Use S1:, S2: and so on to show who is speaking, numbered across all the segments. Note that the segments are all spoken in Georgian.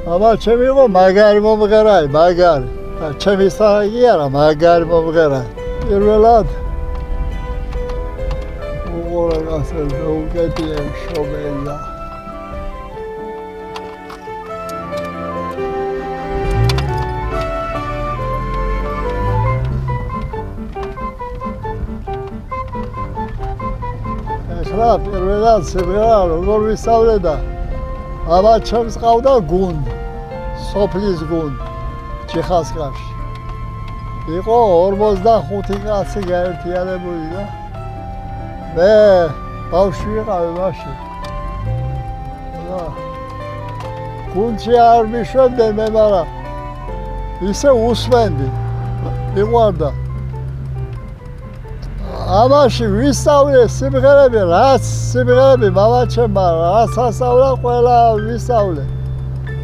S1: აბა ჩემი იყო მაგარი მომღერალი, მაგარი. ჩემი სახე არა, მაგარი მომღერალი. პირველად უყურე გასულ უკეთია შობელა. ეხლა პირველად სიმღერა როგორ ვისწავლე და აბა ჩემს ყავდა გუნდი, სოფლის გუნდი, ჩიხასკაში. იყო 45 კაცი გაერთიანებული და მე ბავშვი ვიყავი მაშინ. გუნდში არ მიშვებდნენ მე, მაგრამ ისე უსმენდი, მიყვარდა. ამაში ვისწავლე სიმღერები, რაც სიმღერები მამაჩემმა, რაც ასწავლა ყველა ვისწავლე.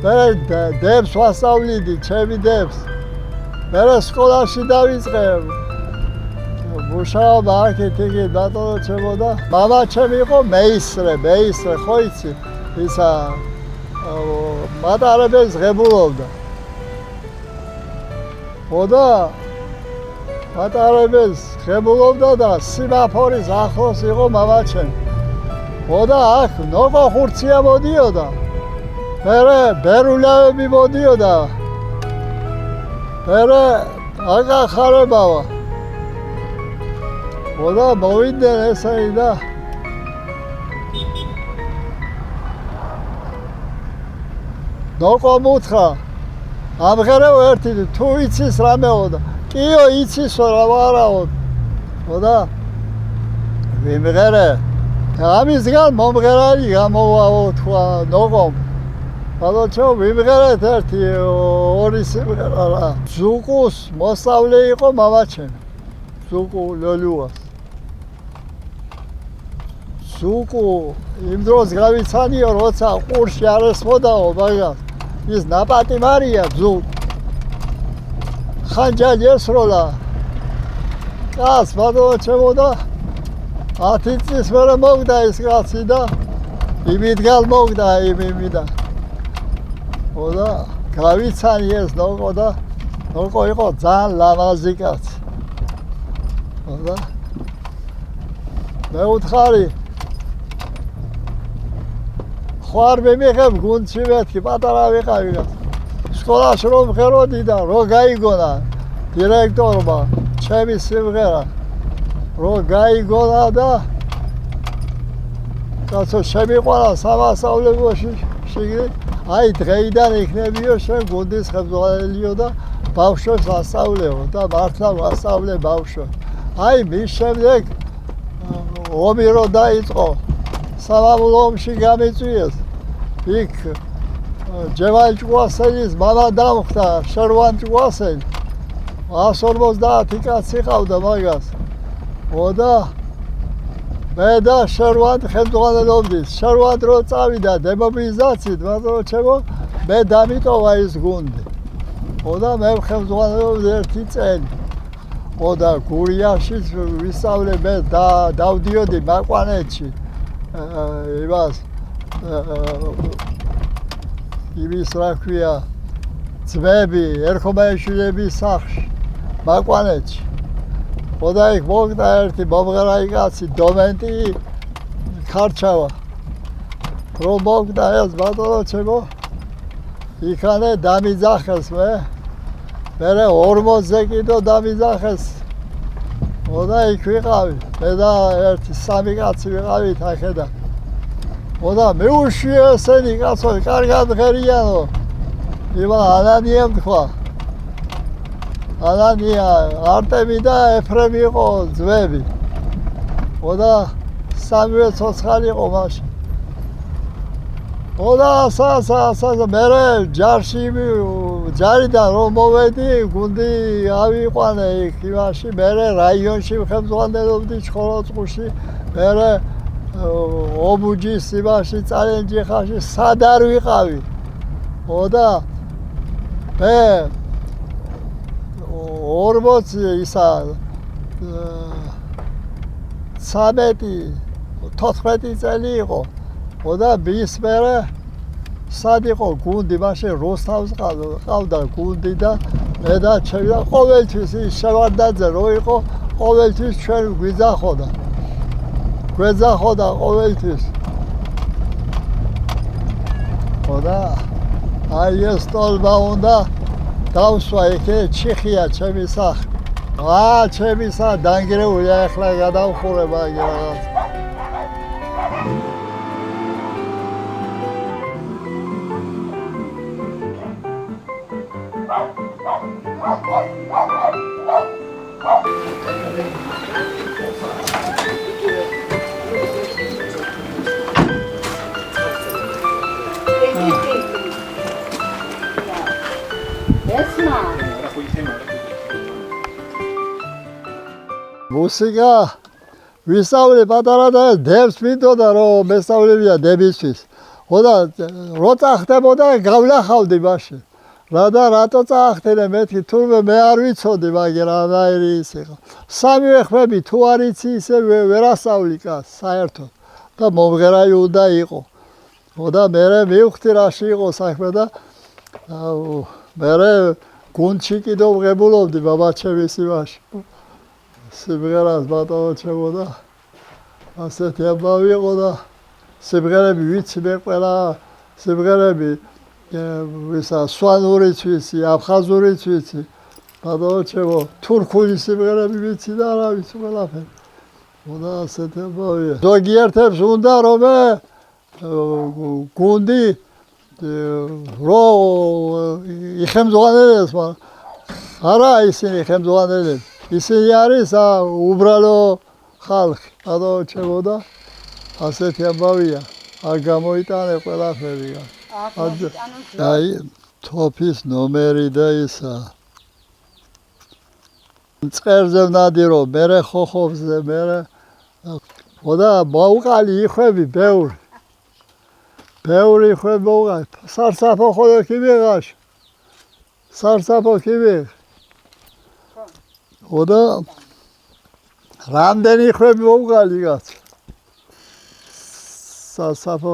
S1: მე დებს ვასწავლიდი, ჩემი დებს. მე სკოლაში დავიწყე. მუშაობა აქეთ-იქით ბატონო ჩემო და მამაჩემი იყო მეისრე, ხო იცი? ისა მატარებელს ღებულობდა. ოდა მატარებელს ღებულობდა და სიმაფორის ახლოს იყო მამაჩემი. ოდა აქ ნოკო ხურცია მოდიოდა. მერე ბერულავები მოდიოდა. მერე აკახარებავა. ოდა მოვიდნენ ესენი და ნოკო მუთხრა ამღერევ ერთი თუ იცის რამეო და კიო იცისო რა ვარაო. ოდა ვიმღერე ამისგან მომღერალი გამოვაო თქვა ნოკომ. ბალოჩო ვიმღერეთ ერთი ორი სიმღერა რა. ზუკუს მოსავლე იყო მამაჩემი. ზუკუ ლოლუას. ზუკუ იმ დროს გავიცანიო როცა ყურში არ ესმოდაო მაგას. ის ნაპატი მარია ზუკუ. ხანჯალი ესროლა. კაც ბადო ჩემოდა 10 წლის მერე მოგდა ეს კაცი და იმიდგალ მოგდა იმიდა. ოდა გავიცანიეს ნოკო და ნოკო იყო ძალიან ლამაზი კაცი. ოდა მე უთხარი ხوار მემიღებ გუნდში მეთქი პატარა ვიყავი და სკოლაში რომ მღეროდი და რო გაიგონა დირექტორმა ჩემი სიმღერა რო გაიგონა და კაცო შემიყვანა სამასწავლებელში შიგნით აი დღეიდან იქნებიო შენ გუნდის ხელმძღვანელიო და ბავშვებს ასწავლეო და მართლა ვასწავლე ბავშვებს. აი მის შემდეგ ომი რო დაიწყო სამამულო ომში გამიწვიეს. იქ ჯევალ ჭუასელის მამა დამხდა შერვან ჭუასელი 150 კაცი ყავდა მაგას. ოდა მე და შერვან ხელმძღვანელობდის. შერვან რო წავიდა დემობილიზაციით, ბატონო ჩემო, მე დამიტოვა ის გუნდი. ოდა მე ხელმძღვანელობდი ერთი წელი. ოდა გურიაში ვისწავლე მე დავდიოდი მაკვანეთში. იმას იმის რა ქვია ძმები, ერქომაიშვილების სახლში, მაკვანეთში. ოდა იქ მოგდა ერთი მომღერალი კაცი დომენტი ქარჩავა. რომ მოგდა ეს ბატონო ჩემო, იქანე დამიძახეს მე. მერე 40-ზე კიდო დამიძახეს. ოდა იქ ვიყავი. მე და ერთი სამი კაცი ვიყავით ახედა. ოდა მეუშვიე ესენი კაცო, კარგად ღერიანო. იმა ანანიამ თქვა. ანანია, არტემი და ეფრემი იყო ძმები. ოდა სამივე ცოცხალი იყო მაშინ. ოდა ასა მერე ჯარიდან რომ მოვედი, გუნდი ავიყვანე იქ იმაში, მერე რაიონში ხელმძღვანელობდი ჩხოროწყუში, მერე ობუჯის იმაში წალენჯიხაში სად არ ვიყავი. ოდა მე 40 ისა 13-14 წელი იყო. ოდა მის მერე სად იყო გუნდი, მაშინ როსტავს ყავდა გუნდი და მე და ჩემი და ყოველთვის ის შევარდაძე რო იყო, ყოველთვის ჩვენ გვიძახოდა. გვეძახოდა ყოველთვის. ხოდა აი ეს ტოლბა უნდა დავსვა იქე ჩიხია ჩემი სახლი. ჩემი სახლი დანგრეულია ახლა გადავხურება აი რაღაც. მუსიკა ვისწავლე პატარა და დებს მინდოდა რომ მესწავლებია დებისთვის. ხოდა რო წახდებოდა გავლახავდი მაშინ. რატო წახდენე მეთქი თურმე მე არ ვიცოდი მაგრამ აირი ის იყო. სამივე ხმები თუ არ იცი ისე ვერასწავლი კაც საერთოდ და მომღერალი უნდა იყო. ხოდა მე მივხვდი რაში იყო საქმე და მე გუნდში კიდევ ვღებულობდი ბაბაჩევის იმაში. სიმღერას ბატონო ჩემოდა ასეთი ამბავი იყო და სიმღერები ვიცი მე ყველა სიმღერები ვისა სვანურიც ვიცი, აფხაზურიც ვიცი, ბატონო ჩემო თურქული სიმღერები ვიცი და არა ვიცი ყველაფერი. ხოდა ასეთი ამბავია. ზოგიერთებს უნდა რომ გუნდი რო იხემძღვანელებს, მაგრამ არა ისინი ხემძღვანელები. ისინი არის უბრალო ხალხი. ბატონო ჩემო და ასეთი ამბავია. არ გამოიტანე ყველაფერი. აი თოფის ნომერი და ისა. მწყერზე ვნადირო, მერე ხოხობზე, მერე ხოდა მოუყალი იხვები ბევრი. ბევრი იხვები მოუყალი. სარსაფო ხოლო კი ვიღაშ. სარსაფო კი ვიღ. ხოდა რამდენი იხვები მოუყალი გაც. სარსაფო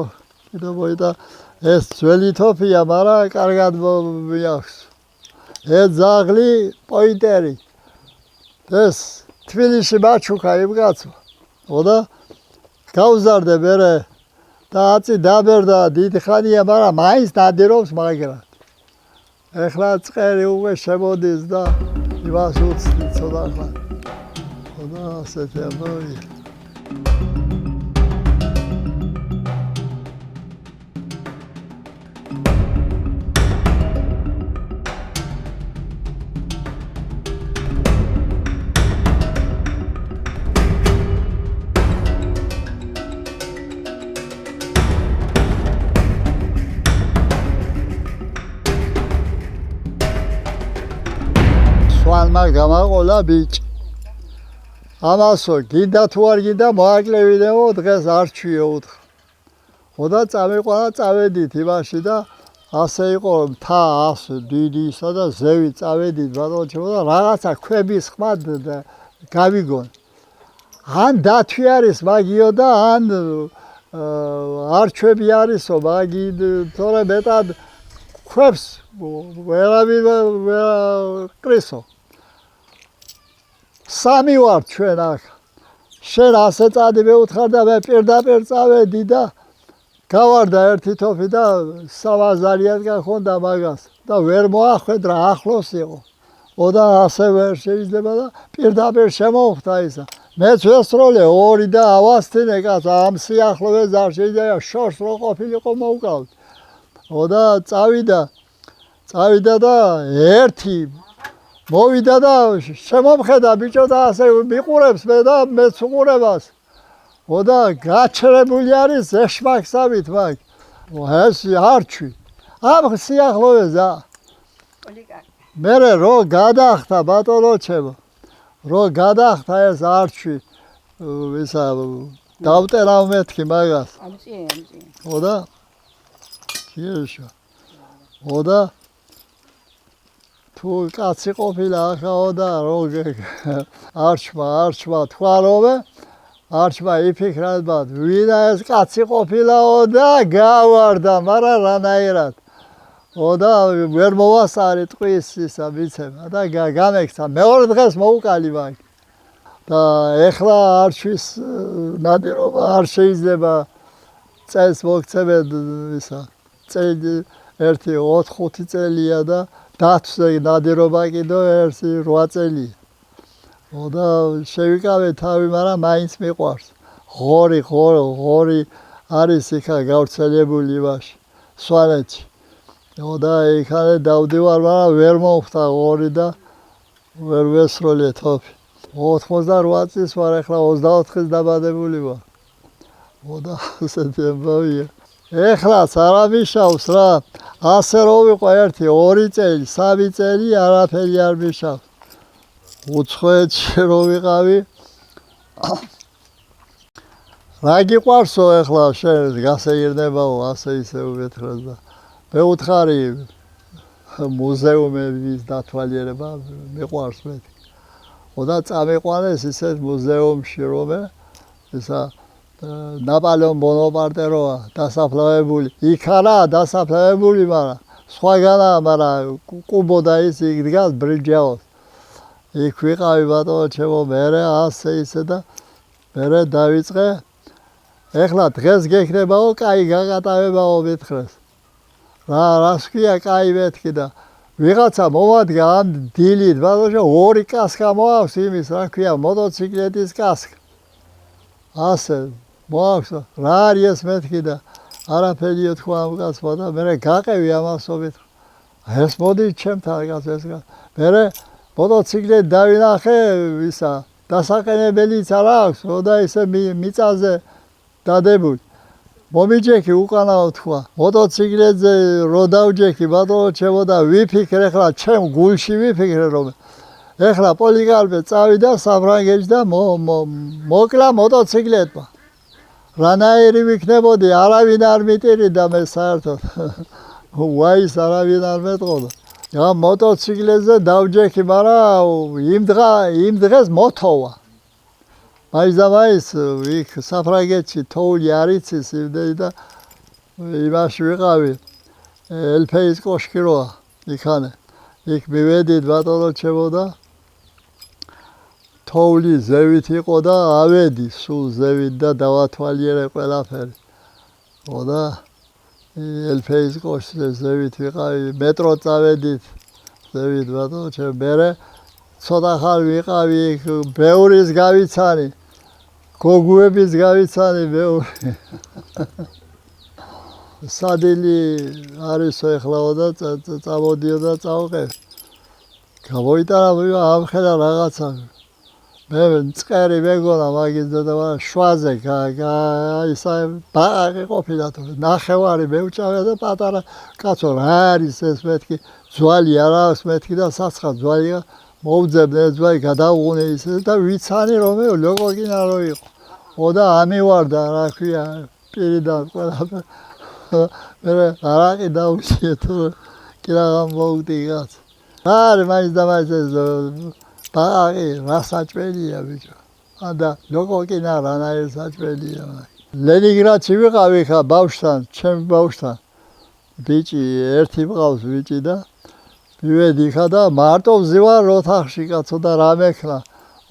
S1: კიდე მოიდა ეს ძველი თოფია, მაგრამ კარგად მიაქვს. ეს ძაღლი პოინტერი. ეს თბილისში მაჩუქა იმ კაცმა. ხოდა გავზარდე მერე და აწი დაბერდა დიდი ხანია, მაგრამ მაინც დადირობს მაგრად. ეხლა წყერი უკვე შემოდის და იმას უცდი ცოტა ხანი. ხოდა ასეთი ამბავია. სვანმა გამაყოლა ბიჭი. ამასო გინდა თუ არ გინდა მოაკლევინეო დღეს არ ჩვიო უთხრა. ხოდა წამიყვანა წავედით იმაში და ასე იყო მთა ასე დიდი ისა და ზევი წავედით ბატონო ჩემო და რაღაცა ქვების ხმა გავიგონ. ან დათვი არის მაგიო და ან არ ჩვები არისო მაგი თორე მეტად ქვებს ვერავინ ყრისო. სამი ვარ ჩვენ აქ. შენ ასე წადი მეუთხარ და მე პირდაპირ წავედი და გავარდა ერთი თოფი და 300-იან გახონდა მაგას და ვერ მოახვედრა ახლოს იყო. ხოდა ასე ვერ შეიძლება და პირდაპირ შემოვხდა ისა. მეც ვესროლე ორი და ავასთინე კაც ამ სიახლოვეს არ შეიძლება შორს რო ყოფილიყო მოვკავდი. ხოდა წავიდა და ერთი მოვიდა და შემომხედა ბიჭო და ასე მიყურებს მე და მეც უყურებას. ხოდა გაჩერებული არის ეშმაკსავით მაგ. ეს არჩვი. ამ სიახლოვესა. მერე რო გადახდა ბატონო ჩემო. რო გადახდა ეს არჩვი ისა დავტერავ მეთქი მაგას. ხოდა კიეშა. ხოდა თუ კაცი ყოფილა ახაო და რო არჩმა თქვა რომე არჩმა იფიქრა, ვინა ეს კაცი ყოფილაო და გავარდა, მაგრამ რანაირად. და ვერ მოვასწარი ტყვის ისა მიცემა და გამექცა. მეორე დღეს მოუკალი მაგ. და ეხლა არჩვის ნადირობა არ შეიძლება წელს მოგცემენ ისა. წელი 1-4 წელია და დათვს ნადირობა კიდევ 8 წელია. და შევიკავე თავი, მაგრამ მაინც მიყვარს. ღორი არის იქა გავრცელებული იმაში, სვანეთში. და იქანე დავდივარ, მაგრამ ვერ მომხდა ღორი და ვერ ვესროლე თოფი. 88 წლის ვარ, ეხლა 24-ის დაბადებული ვარ. და ასეთი ამბავია. ეხლაც არ ამიშავს რა. ასე რომ ვიყო 1-2 წელი, 3 წელი არაფერი არ მიშავს. უცხოეთში რო ვიყავი. რა გიყვარსო ეხლა შენ გასეირნებაო, ასე ისე უბეთხრას და მე უთხარი მუზეუმების დათვალიერება მიყვარს მეთქი. და წამიყვანეს ისეთ მუზეუმში რომ ისა ნაპოლეონ ბონაპარტე როა დასაფლავებული. იქ არა დასაფლავებული, მაგრამ სხვაგანაა, მაგრამ კუბოდა ის იქ დგას ბრინჯაოს. იქ ვიყავი ბატონო ჩემო, მერე ასე ისე და მერე დავიწყე. ეხლა დღეს გექნებაო, კაი გაგატავებაო მითხრეს. რას ქვია კაი მეთქი და ვიღაცა მომადგა ამ დილით, ბატონო 2 კასკა მოაქვს იმის, რა ქვია, მოტოციკლეთის კასკა. ასე მოაქვს, რა არის ეს მეთქი და არაფერიო თქვა ამ კაცმა და მერე გაყევი ამასო მითხრა. ეს მოდი ჩემთან კაც ეს კაც. მერე მოტოციკლით დავინახე ისა დასაყენებელიც არ აქვს, და ისე მიწაზე დადებული. მომიჯექი უკანაო თქვა. მოტოციკლეთზე რო დავჯექი ბატონო ჩემო და ვიფიქრე ეხლა ჩემ გულში ვიფიქრე რომ ეხლა პოლიკარპე წავიდა საფრანგეთში და მოკლა მოტოციკლეთმა. რანაირი ვიქნებოდი, არავინ არ მიტირიდა მე საერთოდ. ვაის არავინ არ მეტყოდა. მოტოციკლებზე დავჯექი, მაგრამ იმ დღეს მოთოვა. მაინც იქ საფრანგეთში თოვლი არ იცის იმდენი და იმაში ვიყავი, ელფეის კოშკი როა იქანე. იქ მივედით ბატონო ჩემო და თოვლი ზევით იყო და ავედი სულ ზევით და დავათვალიერე ყველაფერი. და ელფეის კოშკზე ზევით ვიყავი, მეტრო წავედით ზევით ბატონო ჩემო. მერე ცოტა ხანი ვიყავი იქ, ბევრის გავიცანი, გოგუების გავიცანი ბევრი. სადილი არისო ეხლაო და წამოდიო და წავყევი. გამოიტარა ამხედა რაღაცა. მე მწყერი მეგონა მაგის და შვაზე ისა ბაყაყი ყოფილა თუ ნახევარი მეუჭავე და პატარა კაცო რა არის ეს მეთქი, ძვალი არ აქვს მეთქი და საცხა ძვალია. მოვძებნე ძვალი გადავუღუნე ისე და ვიცანი რომ ლოგოგინა რო იყო. და ამივარდა რა ქვია პირიდან ყველაფერი. მე არაყი დაუჩიე თუ კი რაღა მოვდი კაც. არა მაინც და მაინც ბაყაყი რა საჭმელია ბიჭო. და ლოგოგინა რანაირ საჭმელია. ლენინგრადში ვიყავი ხა ბავშვთან, ჩემ ბავშვთან. ბიჭი ერთი მყავს ბიჭი და მივედი ხა და მარტო ვზივარ ოთახში კაცო და რა მექნა.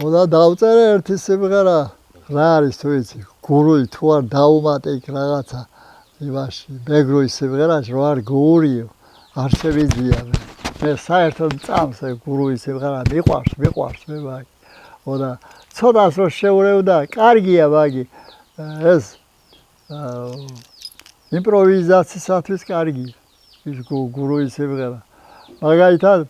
S1: და დავწერე ერთი სიმღერა. რა არის თუ იცი, გურული თუ არ დაუმატე იქ რაღაცა იმაში, მეგრული სიმღერაში რო არ გურიო, არ შევიძლია მე. მე საერთოდ წამს გურული სიმღერა მიყვარს მე მაგ. და ცოტას რო შეურევდა, კარგია მაგი. ეს იმპროვიზაციისათვის კარგია. ის გურული სიმღერა. მაგალითად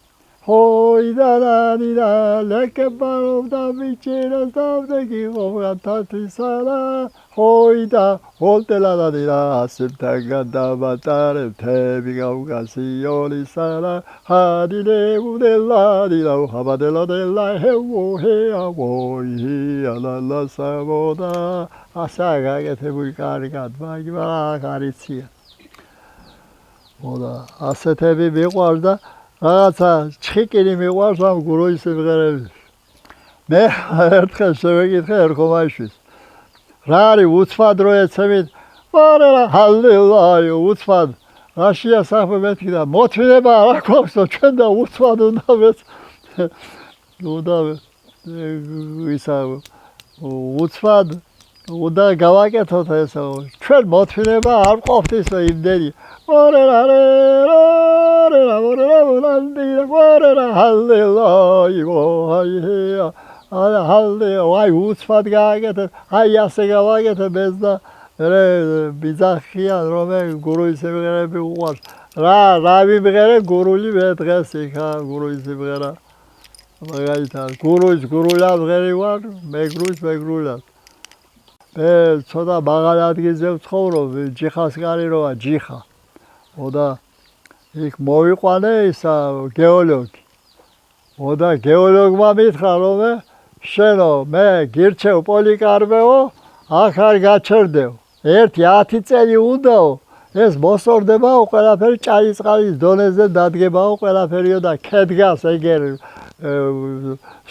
S1: ჰოიდარანიდა ლეკებარობდა მიჩერას დავდეგი ყოფგათათისარა ჰოიდა ჰოლტელადადირა ასებთან გადავატარე მთები გაუკასიოლისარა ჰადილე უდელადირა ჰაბადელადელა ჰევო ჰეავოი ალალა საბოდა ასა გაკეთებული კარგად მაგრამ არიცია. და ასეთები მიყვარს და რაღაცა ჩხიკილი მიყვარს ამ გუროის სიმღერების. მე ერთხელ შევეკითხე ერქომაიშვილს. რა არის უცბად რო ეცემით ვარა რა ჰალელუია უცბად რაშია საქმე მეთქი და მოთმინება არ აქვს ჩვენ და უცბად უნდა ისა უცბად უნდა გავაკეთოთ ესა ჩვენ მოთმინება არ ყოფთ ისე იმდენი ვარა რა ჰალელუია აი უცბად გააკეთეთ აი ასე გავაკეთებ ეს და მე ბიზახიან რომ გურუის სიმღერები უყვარს რა ვიმღერე გურული მე დღეს იქა გურუის სიმღერა მაგალითად გურულა ვღერი ვარ მეგრულად მე ცოტა მაღალ ადგილზე ვცხოვრობ ჯიხასკარი როა ჯიხა და იქ მოვიყვანე ისა გეოლოგი და გეოლოგმა მითხრა რომ შენო მე გირჩევ პოლიკარპეო აქ არ გაჩერდეო 10 წელი უნდაო ეს მოსორდებაო ყველაფერი ჭალიწყალის დონეზე დადგებაო ყველაფერიო და ქედგას ეგერ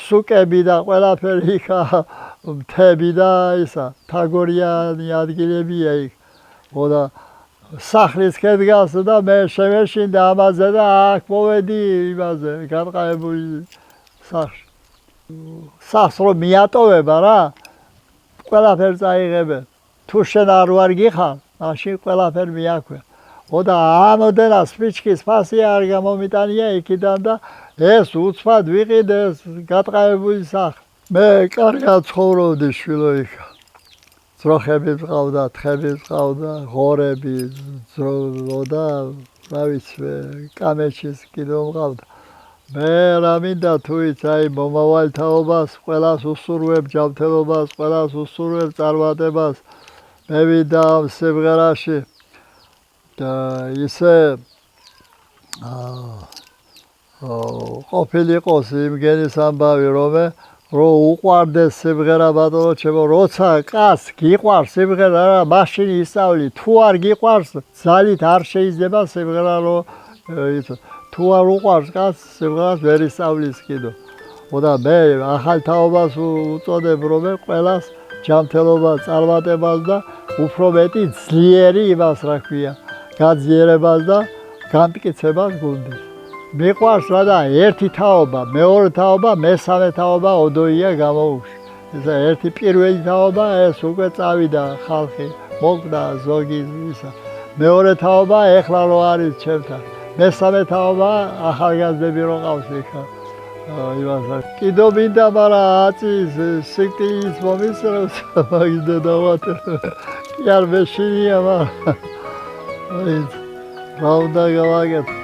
S1: სუკები და ყველაფერი იქა მთები და ისა თაგორიანი ადგილებია იქ და სახლის ქედგას და მე შემეშინდა ამაზე და აქ მოვედი იმაზე განყაებული სახს რომ მიატოვება რა ყველაფერს აიღებენ თუ შენ არ ვარ გიხარ მაშინ ყველაფერი მიაქვე და ამოდენა სპიჩკის ფასი არ გამომიტანია იქიდან და ეს უცბად ვიყიდე ეს გატყაებული სახლი მე კარგად ცხოვრობდი შვილო იქ ძროხები მყავდა თხები მყავდა ღორები და რა ვიცი კამეჩის კიდე მყავდა მე რა მინდა თუ იცი აი მომავალ თაობას ყველას უსურვებ ჯანმრთელობას ყველას უსურვებ წარმატებას მე ვიდა სიმღერაში და ისე ყოფილიყოს იმგენის ამბავი რომ უყვარდეს სიმღერა ბატონო ჩემო როცა კაცს გიყვარს სიმღერა რა მაშინ ისწავლი თუ არ გიყვარს ძალით არ შეიძლება სიმღერა რომ თუ არ უყვარს კაცს სიმღერას ვერ ისწავლის კიდო და მე ახალ თაობას უწოდებ რომ ყველას ჯანმრთელობას წარმატებას და უფრო მეტი ძლიერი იმას რა ქვია გაძლიერებას და განმტკიცებას გუნდის მიყვარს რა და ერთი თაობა მეორე თაობა მესამე თაობა ოდოია გამოუშვი ესა ერთი პირველი თაობა ეს უკვე წავიდა ხალხი მოკდა ზოგი ისა მეორე თაობა ეხლა რო არის ჩემთან მესამე თაობა ახალგაზრდები რო ყავს იქა იმასა კიდო მინდა მაგრამ აწის სიკტის მომისროს მაგდა დავატე კი არ მეშინია მაგრამ რა უნდა გავაკეთო